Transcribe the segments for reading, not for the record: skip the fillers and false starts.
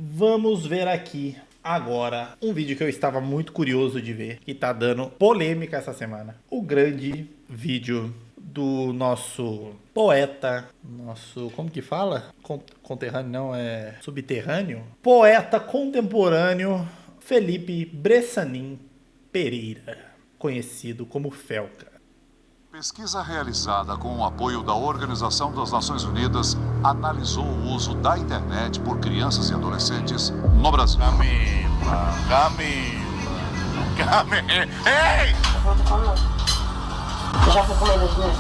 Vamos ver aqui agora um vídeo que eu estava muito curioso de ver, que tá dando polêmica essa semana. O grande vídeo do nosso poeta, como que fala? Conterrâneo não, é subterrâneo? Poeta contemporâneo Felipe Bressanin Pereira, conhecido como Felca. Pesquisa realizada com o apoio da Organização das Nações Unidas analisou o uso da internet por crianças e adolescentes no Brasil. Camila. Ei! Já foi comer das duas?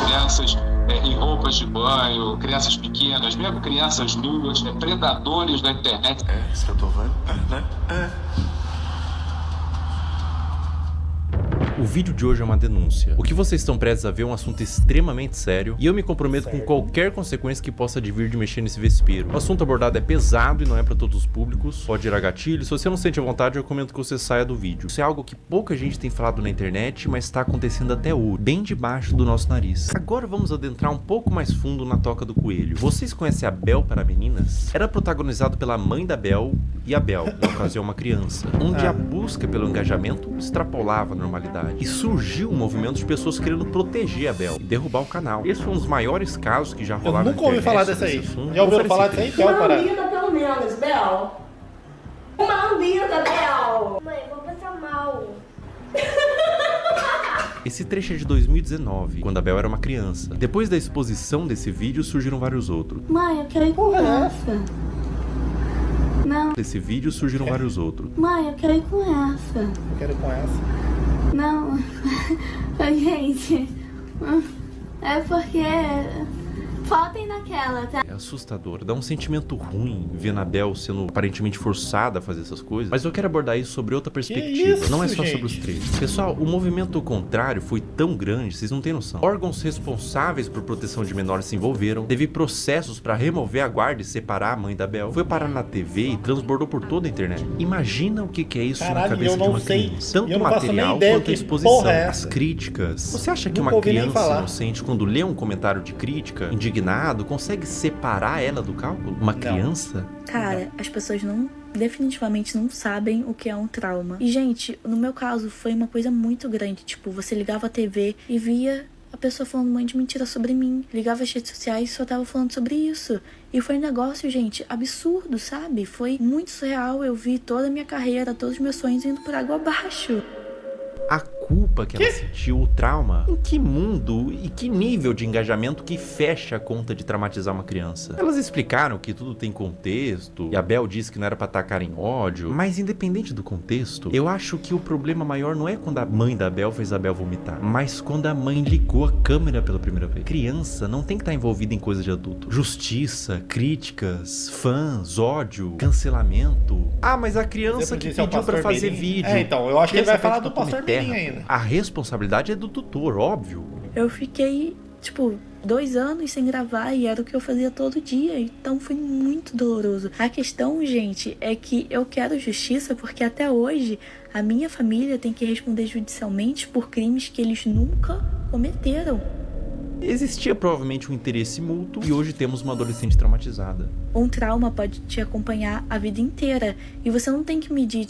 Crianças em roupas de banho, crianças pequenas, mesmo crianças nuas, predadores da internet. É isso que eu tô vendo, O vídeo de hoje é uma denúncia. O que vocês estão prestes a ver é um assunto extremamente sério e eu me comprometo com qualquer consequência que possa advir de mexer nesse vespeiro. O assunto abordado é pesado e não é para todos os públicos, pode gerar gatilho. Se você não sente a vontade, eu recomendo que você saia do vídeo. Isso é algo que pouca gente tem falado na internet, mas está acontecendo até hoje, bem debaixo do nosso nariz. Agora vamos adentrar um pouco mais fundo na toca do coelho. Vocês conhecem a Bel para Meninas? Era protagonizado pela mãe da Bel e a Bel, na ocasião uma criança, onde a busca pelo engajamento extrapolava a normalidade. E surgiu um movimento de pessoas querendo proteger a Bel e derrubar o canal. Esse foi um dos maiores casos que já rolaram. Eu nunca ouvi falar dessa aí. Já ouviram falar dessa aí? Bel para... Uma lambida pelo menos, Bel. Uma lambida, Bel. Mãe, vou passar mal. Esse trecho é de 2019, quando a Bel era uma criança. Depois da exposição desse vídeo, surgiram vários outros. Mãe, eu quero ir com essa. Não. Desse vídeo surgiram vários outros. Mãe, eu quero ir com essa. Eu quero ir com essa. Não. Gente. É porque... Faltem naquela, tá? É assustador, dá um sentimento ruim ver a Bel sendo aparentemente forçada a fazer essas coisas. Mas eu quero abordar isso sobre outra perspectiva, isso, não é só gente? sobre os trechos. Pessoal, o movimento contrário foi tão grande, vocês não têm noção. Órgãos responsáveis por proteção de menores se envolveram, teve processos para remover a guarda e separar a mãe da Bel, foi parar na TV e transbordou por toda a internet. Imagina o que é isso na cabeça de uma criança. Tanto o material quanto a exposição, as críticas. Você acha que uma criança inocente, quando lê um comentário de crítica, indignado, consegue separar ela do cálculo? Uma criança? Cara, as pessoas definitivamente não sabem o que é um trauma. E, gente, no meu caso, foi uma coisa muito grande. Tipo, você ligava a TV e via a pessoa falando um monte de mentira sobre mim. Ligava as redes sociais e só tava falando sobre isso. E foi um negócio, gente, absurdo, sabe? Foi muito surreal. Eu vi toda a minha carreira, todos os meus sonhos indo por água abaixo. A culpa que ela sentiu, o trauma. Em que mundo e que nível de engajamento que fecha a conta de traumatizar uma criança? Elas explicaram que tudo tem contexto, e a Bel disse que não era pra atacar em ódio, mas independente do contexto, eu acho que o problema maior não é quando a mãe da Bel fez a Bel vomitar, mas quando a mãe ligou a câmera pela primeira vez. Criança não tem que estar envolvida em coisa de adulto. Justiça, críticas, fãs, ódio, cancelamento. Ah, mas a criança que pediu pra fazer vídeo. É, então, eu acho que ele vai falar do pastor Mirim ainda. A responsabilidade é do tutor, óbvio. Eu fiquei, 2 anos sem gravar e era o que eu fazia todo dia, então foi muito doloroso. A questão, gente, é que eu quero justiça porque até hoje a minha família tem que responder judicialmente por crimes que eles nunca cometeram. Existia provavelmente um interesse mútuo e hoje temos uma adolescente traumatizada. Um trauma pode te acompanhar a vida inteira e você não tem que medir,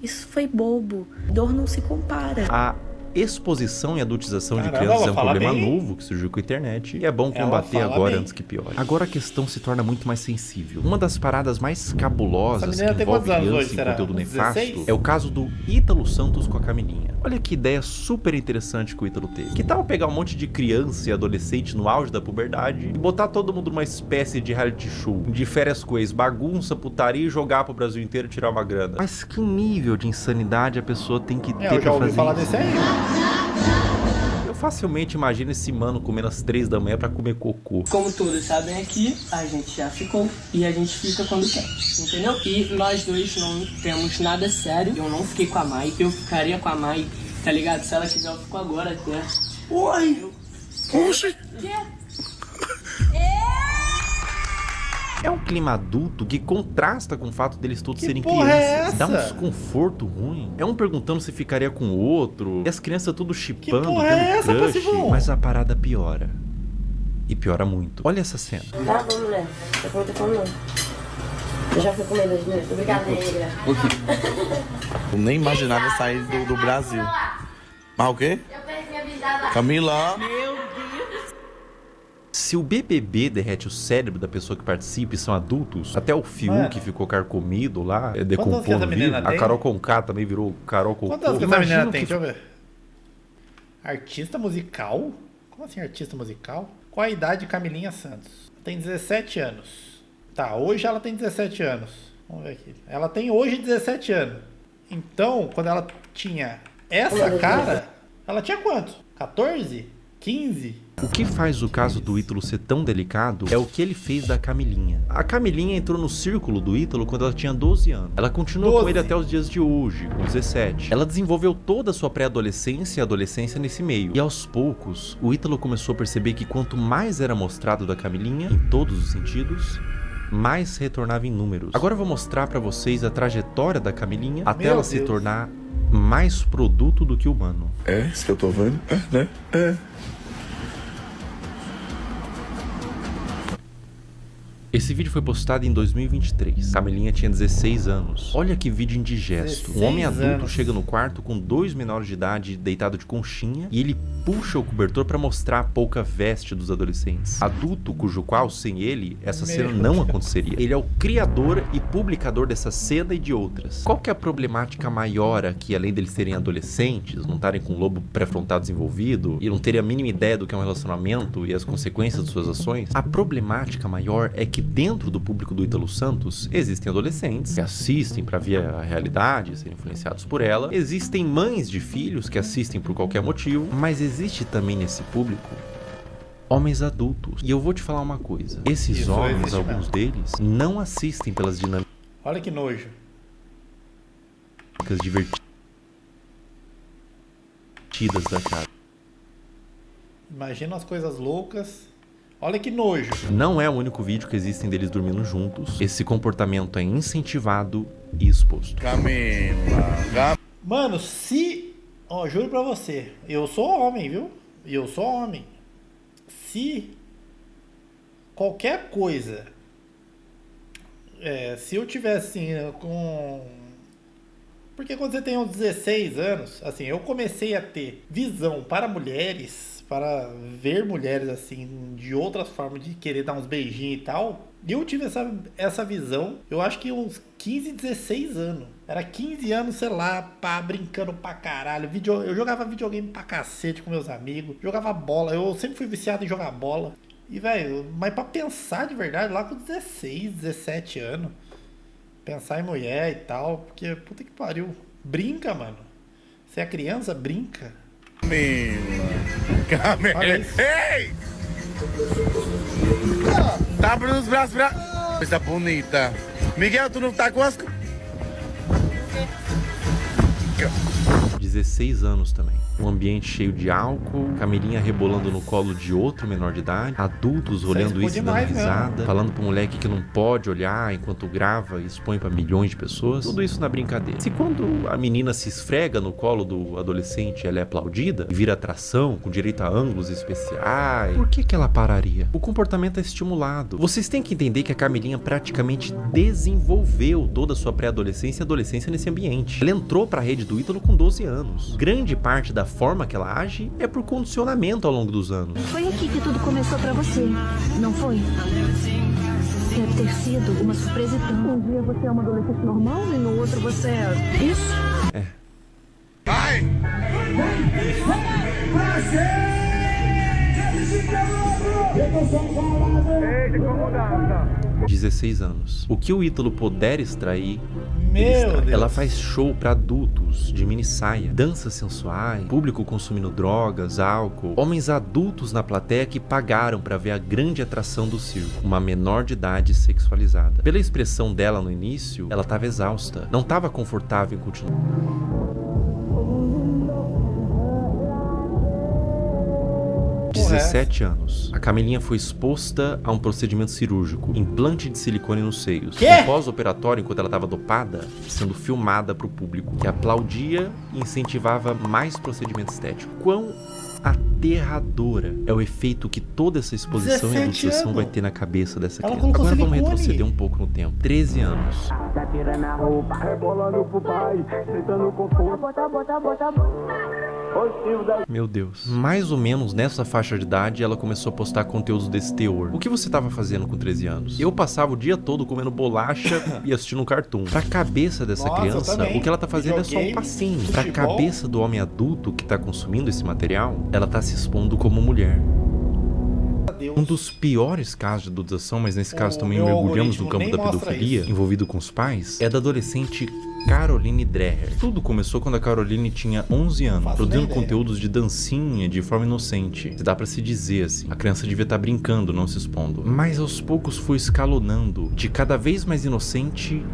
isso foi bobo. Dor não se compara. A exposição e adultização de crianças é um problema novo que surgiu com a internet e é bom combater agora antes que piore. Agora a questão se torna muito mais sensível. Uma das paradas mais cabulosas que envolve criança em conteúdo nefasto é o caso do Ítalo Santos com a Camilinha. Olha que ideia super interessante que o Ítalo teve. Que tal pegar um monte de criança e adolescente no auge da puberdade e botar todo mundo numa espécie de reality show, de férias com ex, bagunça, putaria e jogar pro Brasil inteiro e tirar uma grana? Mas que nível de insanidade a pessoa tem que ter pra fazer falar isso? desse aí. Eu facilmente imagino esse mano comendo às 3 da manhã pra comer cocô. Como todos sabem aqui, a gente já ficou e a gente fica quando quer, entendeu? E nós dois não temos nada sério. Eu não fiquei com a Mai, eu ficaria com a Mai, tá ligado? Se ela quiser, eu fico agora até. Oi! Poxa! É um clima adulto que contrasta com o fato deles todos serem porra é crianças. Dá um essa? desconforto ruim. É um perguntando se ficaria com o outro. E as crianças tudo chipando, porra é essa, tendo crush. Passivão? Mas a parada piora. e piora muito. Olha essa cena. Tá bom, mulher. Eu vou ter fome não. Eu já fui com medo de novo. Brincadeira. Eu nem imaginava sair do Brasil. Mas o quê? Eu perdi a vida. Camila. Se o BBB derrete o cérebro da pessoa que participa e são adultos, até o Fiuk que ficou carcomido lá, decompondo vivo. A Carol Conká também virou Carol Conká. Quantas essa menina tem? Deixa eu ver. Artista musical? Como assim artista musical? Qual a idade de Camilinha Santos? Tem 17 anos. Tá, hoje ela tem 17 anos. Vamos ver aqui. Ela tem hoje 17 anos. Então, quando ela tinha essa cara, ela tinha quanto? 14? 15? O que faz o caso do Ítalo ser tão delicado é o que ele fez da Camilinha. A Camilinha entrou no círculo do Ítalo quando ela tinha 12 anos. Ela continuou com ele até os dias de hoje, com 17. Ela desenvolveu toda a sua pré-adolescência e adolescência nesse meio. E aos poucos, o Ítalo começou a perceber que quanto mais era mostrado da Camilinha, em todos os sentidos, mais retornava em números. Agora eu vou mostrar pra vocês a trajetória da Camilinha até ela se tornar mais produto do que humano. É, isso que eu tô vendo, né? Esse vídeo foi postado em 2023. Camilinha tinha 16 anos. Olha que vídeo indigesto. Um homem adulto chega no quarto com 2 menores de idade deitado de conchinha e ele puxa o cobertor para mostrar a pouca veste dos adolescentes. Adulto cujo qual, sem ele, essa cena não aconteceria. Ele é o criador e publicador dessa cena e de outras. Qual que é a problemática maior aqui, além deles serem adolescentes, não estarem com o lobo pré-frontal desenvolvido e não terem a mínima ideia do que é um relacionamento e as consequências de suas ações? A problemática maior é que dentro do público do Ítalo Santos existem adolescentes que assistem para ver a realidade, serem influenciados por ela. Existem mães de filhos que assistem por qualquer motivo, mas existe também nesse público homens adultos. E eu vou te falar uma coisa: esses homens, alguns deles, não assistem pelas dinâmicas. Olha que nojo. Divertidas da casa. Imagina as coisas loucas. Olha que nojo. Não é o único vídeo que existem deles dormindo juntos. Esse comportamento é incentivado e exposto. Camila. Mano, se... Ó, juro pra você. Eu sou homem, viu? Eu sou homem. Se qualquer coisa... se eu tivesse assim, com... Porque quando você tem uns 16 anos, assim, eu comecei a ter visão para mulheres... para ver mulheres assim de outras formas, de querer dar uns beijinhos e tal. E eu tive essa visão, eu acho que uns 15, 16 anos. Era 15 anos, sei lá, pá, brincando pra caralho. Eu jogava videogame pra cacete com meus amigos, jogava bola. Eu sempre fui viciado em jogar bola. E, velho, mas pra pensar de verdade, lá com 16, 17 anos, pensar em mulher e tal, porque, puta que pariu, brinca, mano. Você é criança, brinca. Camila. Ei! Tá abrindo os braços pra... Coisa bonita. Miguel, tu não tá com as... 16 anos também. Um ambiente cheio de álcool, Camilinha rebolando no colo de outro menor de idade, adultos olhando isso e dando risada, falando pro moleque que não pode olhar enquanto grava e expõe pra milhões de pessoas. Tudo isso na brincadeira. Se quando a menina se esfrega no colo do adolescente ela é aplaudida e vira atração com direito a ângulos especiais, por que ela pararia? O comportamento é estimulado. Vocês têm que entender que a Camilinha praticamente desenvolveu toda a sua pré-adolescência e adolescência nesse ambiente. Ela entrou pra rede do Ítalo com 12 anos. Grande parte da forma que ela age é por condicionamento ao longo dos anos. Foi aqui que tudo começou pra você, não foi? Deve ter sido uma surpresa e tanto. Um dia você é uma adolescente normal e no outro você é... Isso? É. Vai! 16 anos. O que o Ítalo puder extrair, Meu Deus. ela faz show pra adultos de mini saia, danças sensuais, público consumindo drogas, álcool, homens adultos na plateia que pagaram pra ver a grande atração do circo, uma menor de idade sexualizada. Pela expressão dela no início, ela tava exausta, não tava confortável em continuar. 17 anos. A Camilinha foi exposta a um procedimento cirúrgico, implante de silicone nos seios. Quê? No pós-operatório, enquanto ela estava dopada, sendo filmada para o público, que aplaudia e incentivava mais procedimento estético. Quão aterradora é o efeito que toda essa exposição e 17 adulteração anos. vai ter na cabeça dessa Ela criança. colocou Agora vamos silicone. retroceder um pouco no tempo. 13 anos. Meu Deus. Mais ou menos nessa faixa de idade, ela começou a postar conteúdos desse teor. O que você tava fazendo com 13 anos? Eu passava o dia todo comendo bolacha e assistindo um cartoon. Pra cabeça dessa Nossa, eu criança, também. o que ela tá fazendo é só um Videogame, passinho. Pra futebol. cabeça do homem adulto que tá consumindo esse material, ela tá se expondo como mulher. Um dos piores casos de adulteração, mas nesse caso também meu mergulhamos no algoritmo campo nem da mostra pedofilia, isso. envolvido com os pais, é da adolescente Caroline Dreher. Tudo começou quando a Caroline tinha 11 anos, faço produzindo nem ideia. conteúdos de dancinha de forma inocente. Se dá pra se dizer assim. A criança devia estar brincando, não se expondo. Mas aos poucos foi escalonando, de cada vez mais inocente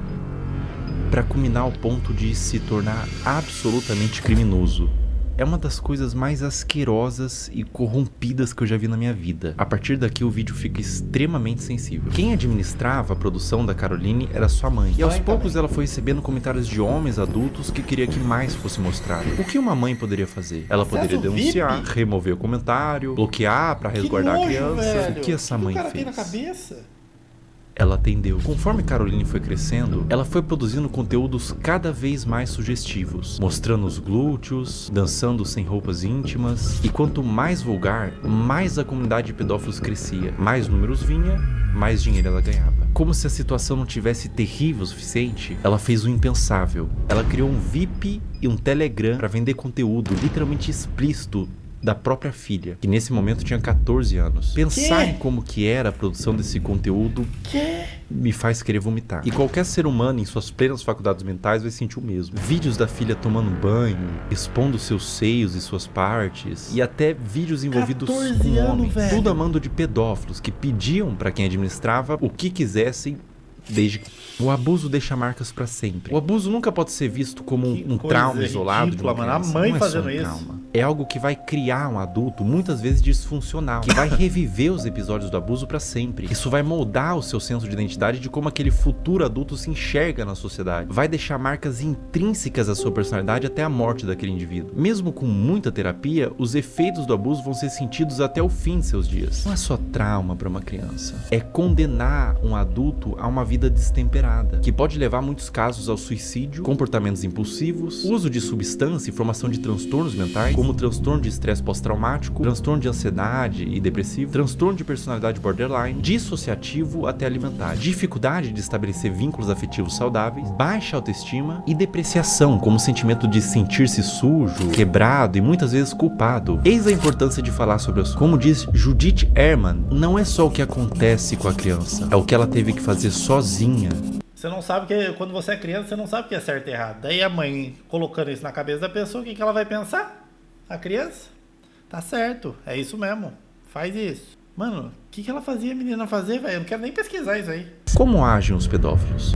pra culminar ao ponto de se tornar absolutamente criminoso. É uma das coisas mais asquerosas e corrompidas que eu já vi na minha vida. A partir daqui o vídeo fica extremamente sensível. Quem administrava a produção da Caroline era sua mãe. E aos poucos ela foi recebendo comentários de homens adultos que queria que mais fosse mostrado. O que uma mãe poderia fazer? Ela poderia Acesso denunciar, VIP? remover o comentário, bloquear pra resguardar nojo, a criança. velho. O que essa mãe O cara tem fez? na cabeça? Ela atendeu. Conforme Caroline foi crescendo, ela foi produzindo conteúdos cada vez mais sugestivos, mostrando os glúteos, dançando sem roupas íntimas, e quanto mais vulgar, mais a comunidade de pedófilos crescia, mais números vinha, mais dinheiro ela ganhava. Como se a situação não tivesse terrível o suficiente, ela fez o impensável. Ela criou um VIP e um Telegram para vender conteúdo literalmente explícito da própria filha, que nesse momento tinha 14 anos. Pensar em como que era a produção desse conteúdo me faz querer vomitar. E qualquer ser humano em suas plenas faculdades mentais vai sentir o mesmo. Vídeos da filha tomando banho, expondo seus seios e suas partes, e até vídeos envolvidos 14 com anos, homens. velho. Tudo a mando de pedófilos que pediam pra quem administrava o que quisessem. Desde que o abuso deixa marcas pra sempre. O abuso nunca pode ser visto como um coisa trauma isolado de uma ridícula, mano. A criança. mãe Não é só fazendo um isso. trauma. É algo que vai criar um adulto muitas vezes disfuncional, que vai reviver os episódios do abuso pra sempre. Isso vai moldar o seu senso de identidade de como aquele futuro adulto se enxerga na sociedade. Vai deixar marcas intrínsecas à sua personalidade até a morte daquele indivíduo. Mesmo com muita terapia, os efeitos do abuso vão ser sentidos até o fim de seus dias. Não é só trauma pra uma criança. É condenar um adulto a uma vida destemperada, que pode levar muitos casos ao suicídio, comportamentos impulsivos, uso de substância e formação de transtornos mentais, como transtorno de estresse pós-traumático, transtorno de ansiedade e depressivo, transtorno de personalidade borderline, dissociativo até alimentar, dificuldade de estabelecer vínculos afetivos saudáveis, baixa autoestima e depreciação, como sentimento de sentir-se sujo, quebrado e muitas vezes culpado. Eis a importância de falar sobre isso. Como diz Judith Herman, não é só o que acontece com a criança, é o que ela teve que fazer sozinha. Você não sabe que quando você é criança, você não sabe o que é certo e errado. Daí a mãe colocando isso na cabeça da pessoa, o que ela vai pensar? A criança? Tá certo, é isso mesmo. Faz isso. Mano, o que ela fazia a menina fazer, velho? Eu não quero nem pesquisar isso aí. Como agem os pedófilos?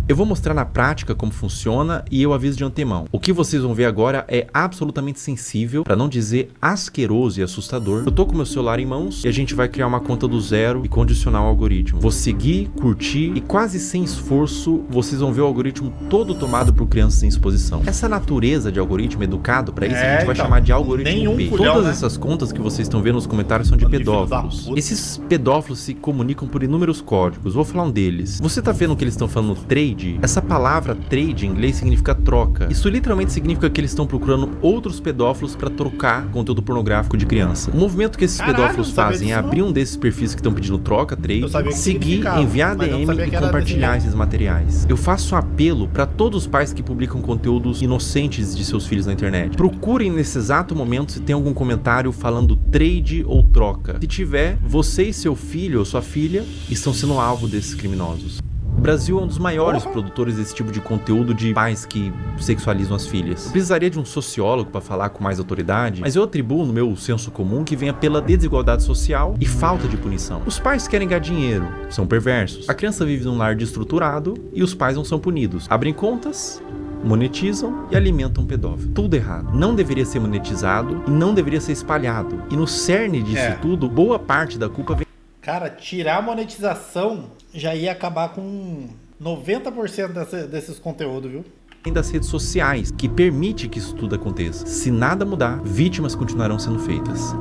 Eu vou mostrar na prática como funciona e eu aviso de antemão. O que vocês vão ver agora é absolutamente sensível, pra não dizer asqueroso e assustador. Eu tô com meu celular em mãos e a gente vai criar uma conta do zero e condicionar o algoritmo. Vou seguir, curtir e quase sem esforço vocês vão ver o algoritmo todo tomado por crianças em exposição. Essa natureza de algoritmo educado pra isso a gente vai chamar de algoritmo P. Todas essas contas que vocês estão vendo nos comentários são de pedófilos. Esses pedófilos se comunicam por inúmeros códigos. Vou falar um deles. Você tá vendo que eles estão falando trade? Essa palavra trade em inglês significa troca. Isso literalmente significa que eles estão procurando outros pedófilos para trocar conteúdo pornográfico de criança. O movimento que esses pedófilos fazem é abrir um desses perfis que estão pedindo troca, trade, seguir, enviar DM e compartilhar esses materiais. Eu faço um apelo para todos os pais que publicam conteúdos inocentes de seus filhos na internet. Procurem nesse exato momento se tem algum comentário falando trade ou troca. Se tiver, você e seu filho ou sua filha estão sendo alvo desses criminosos. O Brasil é um dos maiores produtores desse tipo de conteúdo de pais que sexualizam as filhas. Eu precisaria de um sociólogo para falar com mais autoridade, mas eu atribuo no meu senso comum que venha pela desigualdade social e falta de punição. Os pais querem ganhar dinheiro, são perversos. A criança vive num lar destruturado e os pais não são punidos. Abrem contas, monetizam e alimentam um pedófilo. Tudo errado. Não deveria ser monetizado e não deveria ser espalhado. E no cerne disso tudo, boa parte da culpa vem... Cara, tirar a monetização já ia acabar com 90% desses conteúdos, viu? Das redes sociais, que permite que isso tudo aconteça. Se nada mudar, vítimas continuarão sendo feitas.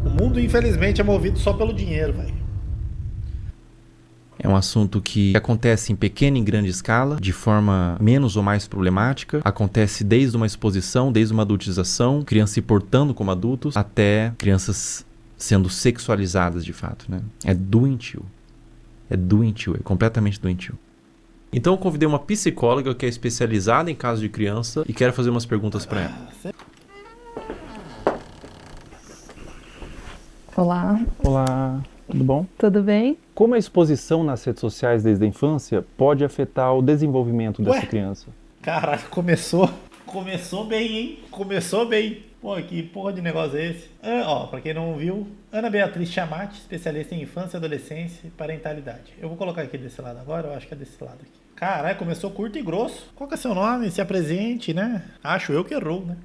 O mundo, infelizmente, é movido só pelo dinheiro, velho. É um assunto que acontece em pequena e grande escala, de forma menos ou mais problemática. Acontece desde uma exposição, desde uma adultização, crianças se portando como adultos, até crianças sendo sexualizadas de fato, né? É doentio. É doentio, é completamente doentio. Então eu convidei uma psicóloga que é especializada em casos de criança e quero fazer umas perguntas para ela. Olá. Olá, tudo bom? Tudo bem? Como a exposição nas redes sociais desde a infância pode afetar o desenvolvimento dessa criança? Caralho, começou bem, hein? Começou bem. Pô, que porra de negócio é esse? Pra quem não viu, Ana Beatriz Chamati, especialista em infância, adolescência e parentalidade. Eu vou colocar aqui desse lado agora, eu acho que é desse lado aqui. Caralho, começou curto e grosso. Qual que é seu nome? Se apresente, né? Acho eu que errou, né?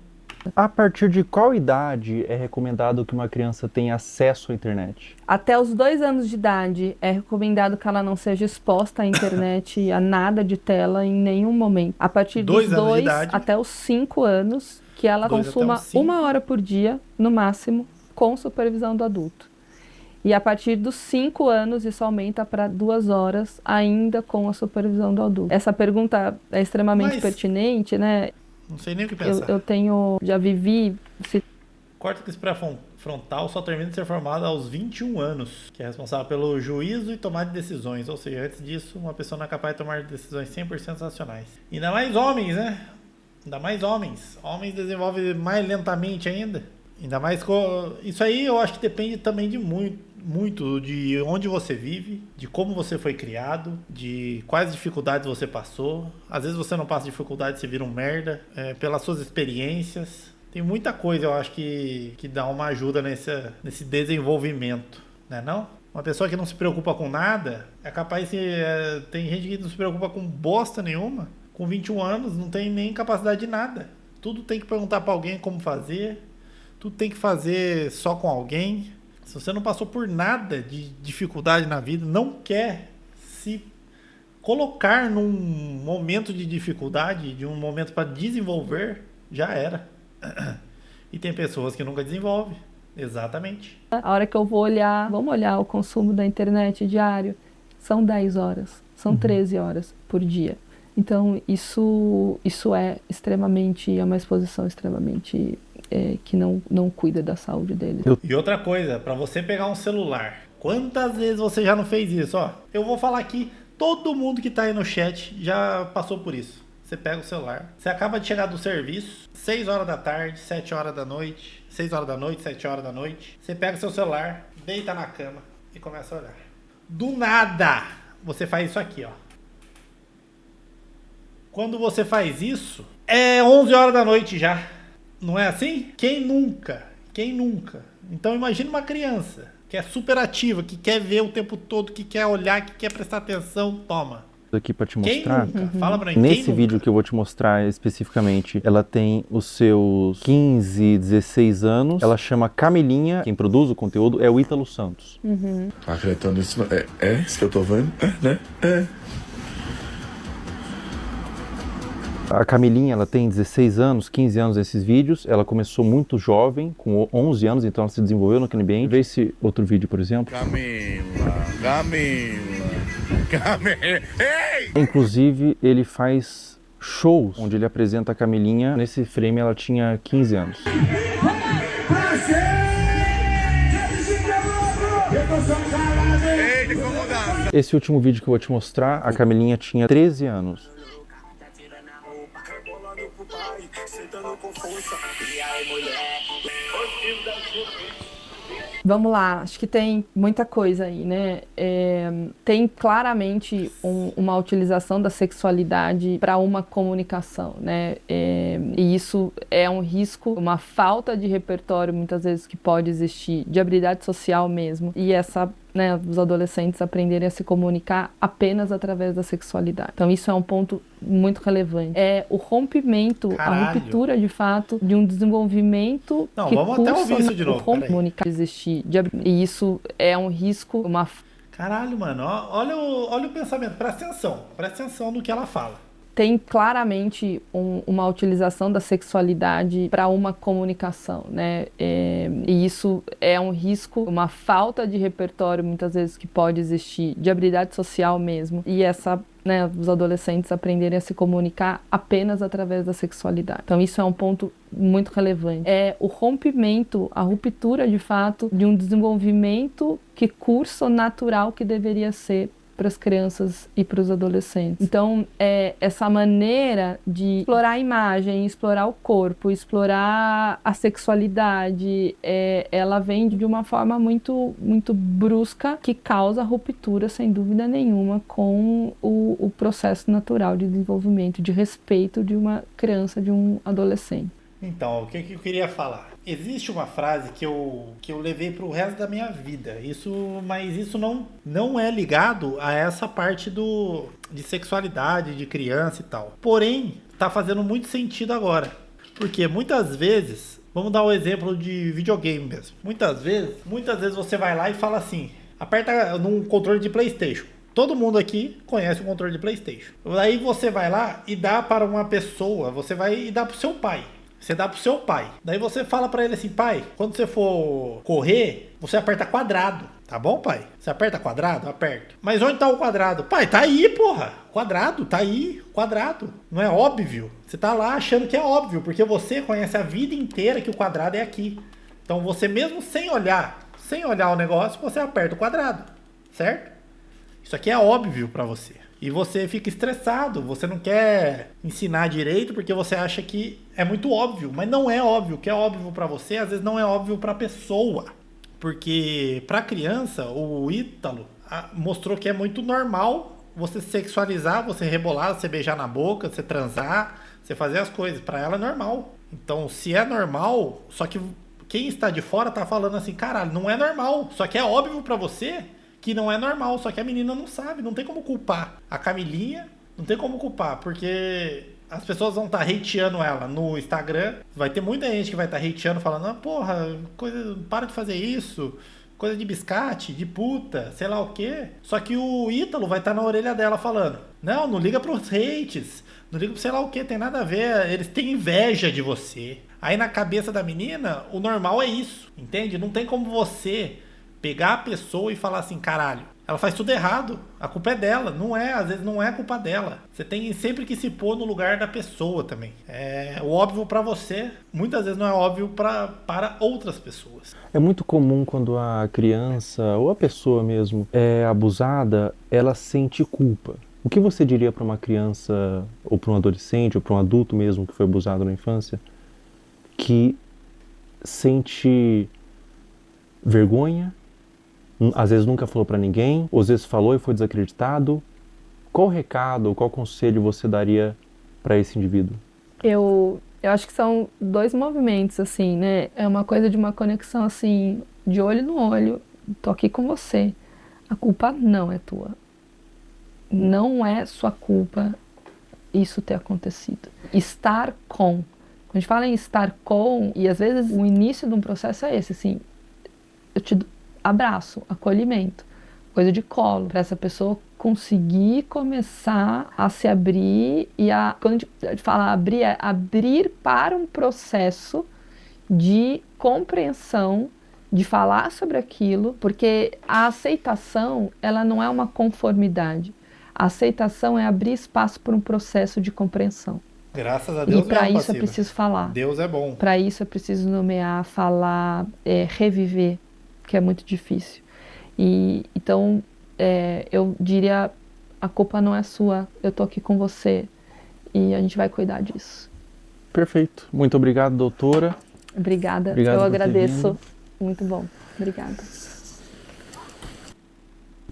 A partir de qual idade é recomendado que uma criança tenha acesso à internet? Até os 2 anos de idade é recomendado que ela não seja exposta à internet, a nada de tela em nenhum momento. A partir dos 2 até os 5 anos, que ela consuma 1 hora por dia, no máximo, com supervisão do adulto. E a partir dos 5 anos, isso aumenta para 2 horas, ainda com a supervisão do adulto. Essa pergunta é extremamente pertinente, né? Não sei nem o que pensar. Já vivi... Córtex pré-frontal só termina de ser formado aos 21 anos, que é responsável pelo juízo e tomada de decisões. Ou seja, antes disso, uma pessoa não é capaz de tomar decisões 100% racionais. Ainda mais homens, né? Ainda mais homens. Homens desenvolvem mais lentamente ainda. Ainda mais... Isso aí eu acho que depende também de muito de onde você vive, de como você foi criado, de quais dificuldades você passou. Às vezes você não passa dificuldade, você vira um merda, pelas suas experiências. Tem muita coisa, eu acho, que dá uma ajuda nesse desenvolvimento, né não? Uma pessoa que não se preocupa com nada, é capaz de... tem gente que não se preocupa com bosta nenhuma. Com 21 anos, não tem nem capacidade de nada. Tudo tem que perguntar pra alguém como fazer. Tudo tem que fazer só com alguém. Se você não passou por nada de dificuldade na vida, não quer se colocar num momento de dificuldade, de um momento para desenvolver, já era. E tem pessoas que nunca desenvolvem. Exatamente. A hora que eu vou olhar, vamos olhar o consumo da internet diário, são 10 horas, são 13 horas por dia. Então isso é uma exposição extremamente... que não cuida da saúde dele. E outra coisa, para você pegar um celular, quantas vezes você já não fez isso? Ó, eu vou falar aqui, todo mundo que tá aí no chat já passou por isso. Você pega o celular, você acaba de chegar do serviço, 6 horas da tarde, 7 horas da noite, 6 horas da noite, 7 horas da noite, você pega seu celular, deita na cama e começa a olhar. Do nada, você faz isso aqui, ó. Quando você faz isso, é 11 horas da noite já. Não é assim? Quem nunca? Quem nunca? Então imagine uma criança que é super ativa, que quer ver o tempo todo, que quer olhar, que quer prestar atenção, toma. Aqui para te mostrar. Quem nunca? Fala pra mim. Nesse vídeo que eu vou te mostrar especificamente, ela tem os seus 15, 16 anos. Ela chama Camilinha. Quem produz o conteúdo é o Ítalo Santos. Acreditando nisso, é isso que eu tô vendo? Né? A Camilinha, ela tem 16 anos, 15 anos nesses vídeos. Ela começou muito jovem, com 11 anos, então ela se desenvolveu naquele ambiente. Vê esse outro vídeo, por exemplo. Camila. Ei! Inclusive, ele faz shows onde ele apresenta a Camilinha. Nesse frame, ela tinha 15 anos. Esse último vídeo que eu vou te mostrar, a Camilinha tinha 13 anos. Vamos lá, acho que tem muita coisa aí, né? Tem claramente uma utilização da sexualidade para uma comunicação, né? E isso é um risco, uma falta de repertório, muitas vezes, que pode existir, de habilidade social mesmo. E essa né, os adolescentes aprenderem a se comunicar apenas através da sexualidade. Então isso é um ponto muito relevante. É o rompimento, a ruptura de fato de um desenvolvimento Não, que vamos até ouvir isso de novo. Comunicar existir. E isso é um risco, uma... Caralho, mano, olha o pensamento, presta atenção no que ela fala. Tem claramente uma utilização da sexualidade para uma comunicação, né? E isso é um risco, uma falta de repertório, muitas vezes, que pode existir, de habilidade social mesmo. E né, os adolescentes aprenderem a se comunicar apenas através da sexualidade. Então isso é um ponto muito relevante. É o rompimento, a ruptura, de fato, de um desenvolvimento que curso natural que deveria ser para as crianças e para os adolescentes. Então, essa maneira de explorar a imagem, explorar o corpo, explorar a sexualidade, ela vem de uma forma muito, muito brusca, que causa ruptura, sem dúvida nenhuma, com o processo natural de desenvolvimento, de respeito de uma criança, de um adolescente. Então, o que eu queria falar? Existe uma frase que eu levei pro resto da minha vida. Mas isso não é ligado a essa parte de sexualidade, de criança e tal. Porém, tá fazendo muito sentido agora. Porque muitas vezes, vamos dar um exemplo de videogame mesmo. Muitas vezes você vai lá e fala assim, aperta num controle de PlayStation. Todo mundo aqui conhece o controle de PlayStation. Aí você vai lá e dá para uma pessoa, você vai e dá pro seu pai. Você dá pro seu pai. Daí você fala pra ele assim, pai, quando você for correr, você aperta quadrado. Tá bom, pai? Você aperta quadrado? Aperto. Mas onde tá o quadrado? Pai, tá aí, porra. Quadrado, tá aí. Quadrado. Não é óbvio? Você tá lá achando que é óbvio, porque você conhece a vida inteira que o quadrado é aqui. Então você mesmo sem olhar o negócio, você aperta o quadrado. Certo? Isso aqui é óbvio pra você. E você fica estressado, você não quer ensinar direito porque você acha que é muito óbvio, mas não é óbvio. O que é óbvio pra você, às vezes não é óbvio pra pessoa. Porque pra criança, o Ítalo mostrou que é muito normal você sexualizar, você rebolar, você beijar na boca, você transar, você fazer as coisas. Pra ela é normal. Então, se é normal, só que quem está de fora tá falando assim, caralho, não é normal. Só que é óbvio pra você que não é normal, só que a menina não sabe, não tem como culpar. A Camilinha não tem como culpar, porque as pessoas vão estar hateando ela no Instagram, vai ter muita gente que vai estar hateando, falando, porra, para de fazer isso, coisa de biscate, de puta, sei lá o quê. Só que o Ítalo vai estar na orelha dela falando, não liga pros hates, não liga pro sei lá o quê, tem nada a ver, eles têm inveja de você. Aí na cabeça da menina, o normal é isso, entende? Não tem como você pegar a pessoa e falar assim, caralho, ela faz tudo errado, a culpa é dela, não é, às vezes não é culpa dela. Você tem sempre que se pôr no lugar da pessoa também. O óbvio pra você, muitas vezes não é óbvio para outras pessoas. É muito comum quando a criança, ou a pessoa mesmo, é abusada, ela sente culpa. O que você diria para uma criança, ou para um adolescente, ou para um adulto mesmo que foi abusado na infância, que sente vergonha, às vezes nunca falou para ninguém, ou às vezes falou e foi desacreditado? Qual recado, qual conselho você daria para esse indivíduo? Eu acho que são dois movimentos, assim, né? É uma coisa de uma conexão, assim, de olho no olho. Tô aqui com você. A culpa não é tua. Não é sua culpa isso ter acontecido. Estar com. Quando a gente fala em estar com, e às vezes o início de um processo é esse, assim, eu te abraço, acolhimento, coisa de colo, para essa pessoa conseguir começar a se abrir e quando a gente fala abrir, é abrir para um processo de compreensão, de falar sobre aquilo, porque a aceitação, ela não é uma conformidade. A aceitação é abrir espaço para um processo de compreensão. Graças a Deus. E para isso é preciso falar. Deus é bom. Para isso é preciso nomear, falar, reviver, que é muito difícil. E então eu diria, a culpa não é sua, eu tô aqui com você e a gente vai cuidar disso. Perfeito. Muito obrigado, doutora. Obrigada. Eu agradeço. Muito bom. Obrigada.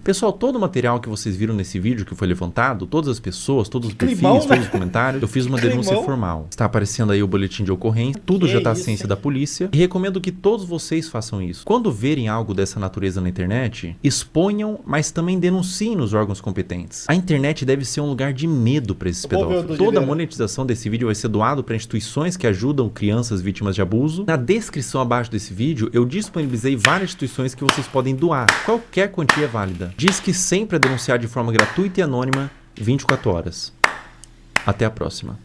Pessoal, todo o material que vocês viram nesse vídeo que foi levantado, todas as pessoas, todos os perfis, todos os comentários, eu fiz uma denúncia formal. Está aparecendo aí o boletim de ocorrência, tudo já está à ciência da polícia e recomendo que todos vocês façam isso. Quando verem algo dessa natureza na internet, exponham, mas também denunciem nos órgãos competentes. A internet deve ser um lugar de medo para esses pedófilos. Toda a monetização desse vídeo vai ser doado para instituições que ajudam crianças vítimas de abuso. Na descrição abaixo desse vídeo, eu disponibilizei várias instituições que vocês podem doar. Qualquer quantia é válida. Diz que sempre é denunciar de forma gratuita e anônima 24 horas. Até a próxima.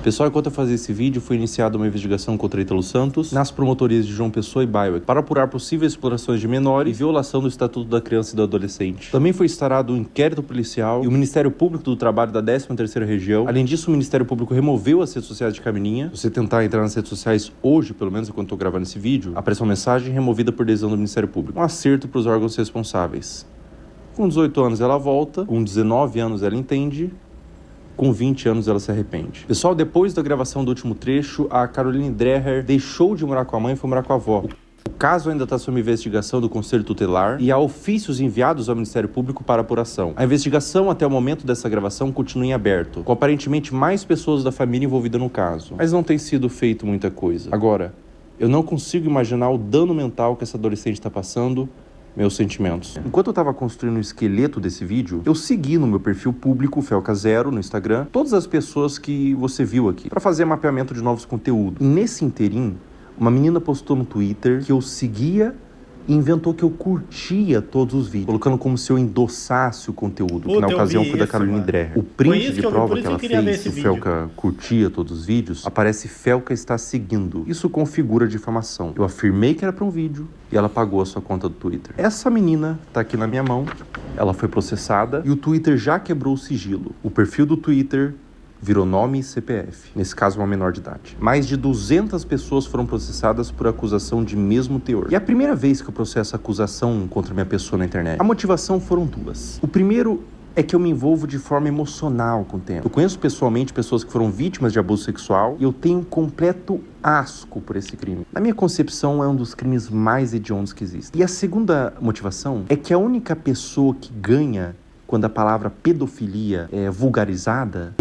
Pessoal, enquanto eu fazia esse vídeo, foi iniciada uma investigação contra Ítalo Santos nas promotorias de João Pessoa e Baiuá para apurar possíveis explorações de menor e violação do Estatuto da Criança e do Adolescente. Também foi instaurado um inquérito policial e o Ministério Público do Trabalho da 13ª Região. Além disso, o Ministério Público removeu as redes sociais de Camininha. Se você tentar entrar nas redes sociais hoje, pelo menos enquanto estou gravando esse vídeo, aparece uma mensagem removida por decisão do Ministério Público. Um acerto para os órgãos responsáveis. Com 18 anos ela volta, com 19 anos ela entende, com 20 anos ela se arrepende. Pessoal, depois da gravação do último trecho, a Caroline Dreher deixou de morar com a mãe e foi morar com a avó. O caso ainda está sob investigação do Conselho Tutelar e há ofícios enviados ao Ministério Público para apuração. A investigação até o momento dessa gravação continua em aberto, com aparentemente mais pessoas da família envolvidas no caso. Mas não tem sido feito muita coisa. Agora, eu não consigo imaginar o dano mental que essa adolescente está passando. Meus sentimentos. Enquanto eu estava construindo o esqueleto desse vídeo, eu segui no meu perfil público, Felca0, no Instagram, todas as pessoas que você viu aqui, para fazer mapeamento de novos conteúdos. E nesse interim, uma menina postou no Twitter que eu seguia e inventou que eu curtia todos os vídeos, colocando como se eu endossasse o conteúdo, que na ocasião foi da Caroline Dreher. O print de prova que ela fez, o Felca curtia todos os vídeos, aparece Felca está seguindo. Isso configura difamação. Eu afirmei que era para um vídeo e ela pagou a sua conta do Twitter. Essa menina tá aqui na minha mão, ela foi processada e o Twitter já quebrou o sigilo. O perfil do Twitter virou nome e CPF, nesse caso uma menor de idade. Mais de 200 pessoas foram processadas por acusação de mesmo teor. E é a primeira vez que eu processo acusação contra minha pessoa na internet. A motivação foram duas. O primeiro é que eu me envolvo de forma emocional com o tema. Eu conheço pessoalmente pessoas que foram vítimas de abuso sexual e eu tenho um completo asco por esse crime. Na minha concepção, é um dos crimes mais hediondos que existem. E a segunda motivação é que a única pessoa que ganha quando a palavra pedofilia é vulgarizada,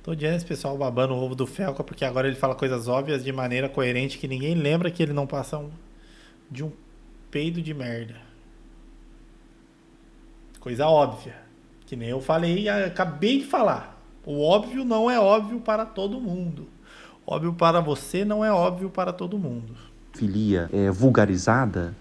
Tô odiando esse pessoal babando o ovo do Felca, porque agora ele fala coisas óbvias de maneira coerente que ninguém lembra que ele não passa de um peido de merda. Coisa óbvia. Que nem eu falei e acabei de falar. O óbvio não é óbvio para todo mundo. Óbvio para você não é óbvio para todo mundo. Filia é vulgarizada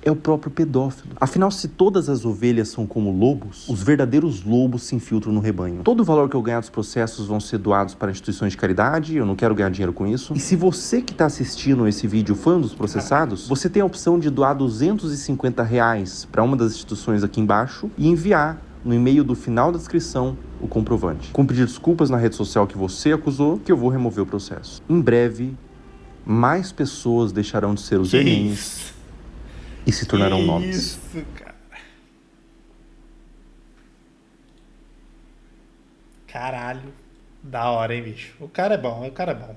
é o próprio pedófilo. Afinal, se todas as ovelhas são como lobos, os verdadeiros lobos se infiltram no rebanho. Todo o valor que eu ganhar dos processos vão ser doados para instituições de caridade, eu não quero ganhar dinheiro com isso. E se você que está assistindo esse vídeo foi um dos processados, você tem a opção de doar R$250 para uma das instituições aqui embaixo e enviar no e-mail do final da descrição o comprovante. Com pedir desculpas na rede social que você acusou, que eu vou remover o processo. Em breve, mais pessoas deixarão de ser os Enems e se tornarão nomes. Isso, cara. Caralho. Da hora, hein, bicho? O cara é bom, o cara é bom.